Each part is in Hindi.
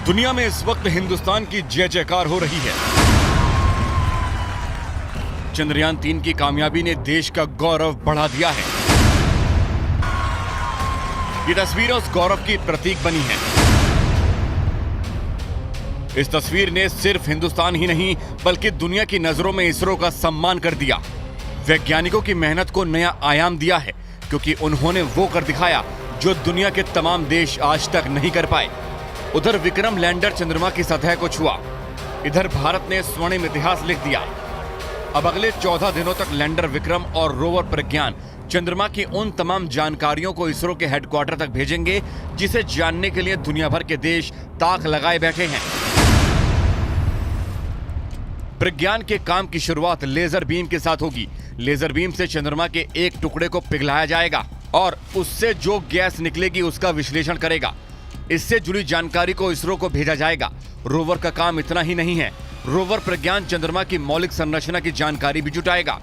दुनिया में इस वक्त हिंदुस्तान की जय जयकार हो रही है। चंद्रयान 3 की कामयाबी ने देश का गौरव बढ़ा दिया है। ये तस्वीर उस गौरव की प्रतीक बनी है। इस तस्वीर ने सिर्फ हिंदुस्तान ही नहीं बल्कि दुनिया की नजरों में इसरो का सम्मान कर दिया। वैज्ञानिकों की मेहनत को नया आयाम दिया है, क्योंकि उन्होंने वो कर दिखाया जो दुनिया के तमाम देश आज तक नहीं कर पाए। उधर विक्रम लैंडर चंद्रमा की सतह को छुआ, इधर भारत ने स्वर्णिम इतिहास लिख दिया। अब अगले 14 दिनों तक लैंडर विक्रम और रोवर प्रज्ञान चंद्रमा की उन तमाम जानकारियों को इसरो के हेडक्वार्टर तक भेजेंगे जिसे जानने के लिए दुनिया भर के देश ताक लगाए बैठे हैं। प्रज्ञान के काम की शुरुआत लेजर बीम के साथ होगी। लेजर बीम से चंद्रमा के एक टुकड़े को पिघलाया जाएगा और उससे जो गैस निकलेगी उसका विश्लेषण करेगा। इससे जुड़ी जानकारी को इसरो को भेजा जाएगा। रोवर का काम इतना ही नहीं है, रोवर प्रज्ञान चंद्रमा की मौलिक संरचना की जानकारी भी जुटाएगा।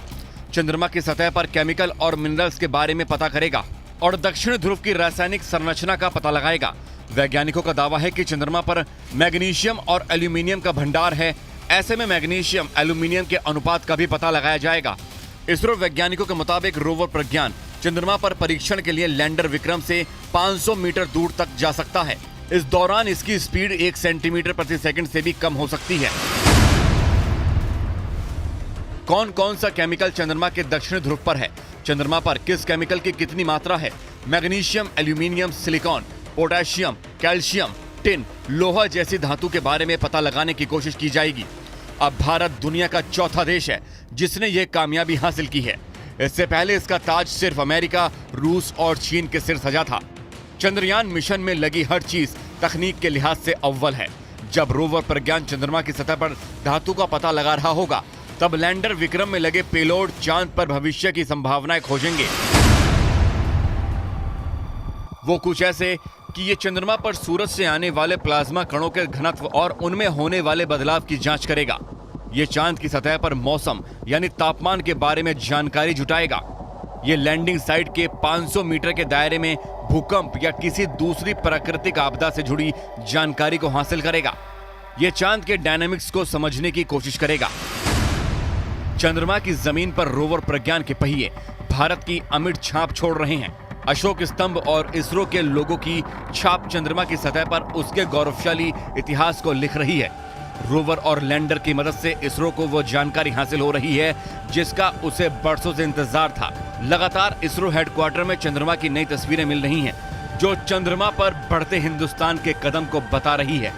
चंद्रमा की सतह पर केमिकल और मिनरल्स के बारे में पता करेगा और दक्षिण ध्रुव की रासायनिक संरचना का पता लगाएगा। वैज्ञानिकों का दावा है कि चंद्रमा पर मैग्नीशियम और एल्यूमिनियम का भंडार है। ऐसे में मैग्नीशियम एल्यूमिनियम के अनुपात का भी पता लगाया जाएगा। इसरो वैज्ञानिकों के मुताबिक रोवर प्रज्ञान चंद्रमा पर परीक्षण के लिए लैंडर विक्रम से 500 मीटर दूर तक जा सकता है। इस दौरान इसकी स्पीड 1 सेंटीमीटर प्रति सेकंड से भी कम हो सकती है। कौन कौन सा केमिकल चंद्रमा के दक्षिण ध्रुव पर है, चंद्रमा पर किस केमिकल की कितनी मात्रा है, magnesium, aluminium, silicon, potassium, calcium, tin, लोहा जैसी धातु के बारे में पता लगाने की कोशिश की जाएगी। अब भारत दुनिया का चौथा देश है जिसने यह कामयाबी हासिल की है। इससे पहले इसका ताज सिर्फ अमेरिका, रूस और चीन के सिर सजा था। चंद्रयान मिशन में लगी हर चीज तकनीक के लिहाज से अव्वल है। जब रोवर प्रज्ञान चंद्रमा की सतह पर धातु का पता लगा रहा होगा, तब लैंडर विक्रम में लगे पेलोड चांद पर भविष्य की संभावनाएं खोजेंगे। वो कुछ ऐसे कि ये चंद्रमा पर सूरज से आने वाले प्लाज्मा कणों के घनत्व और उनमें होने वाले बदलाव की जांच करेगा। ये चांद की सतह पर मौसम यानी तापमान के बारे में जानकारी जुटाएगा। ये लैंडिंग साइट के 500 मीटर के दायरे में भूकंप या किसी दूसरी प्राकृतिक आपदा से जुड़ी जानकारी को हासिल करेगा। ये चांद के डायनामिक्स को समझने की कोशिश करेगा। चंद्रमा की जमीन पर रोवर प्रज्ञान के पहिए भारत की अमिट छाप छोड़ रहे हैं। अशोक स्तंभ और इसरो के लोगों की छाप चंद्रमा की सतह पर उसके गौरवशाली इतिहास को लिख रही है। रोवर और लैंडर की मदद से इसरो को वो जानकारी हासिल हो रही है जिसका उसे बरसों से इंतजार था। लगातार इसरो हेडक्वार्टर में चंद्रमा की नई तस्वीरें मिल रही हैं जो चंद्रमा पर बढ़ते हिंदुस्तान के कदम को बता रही है।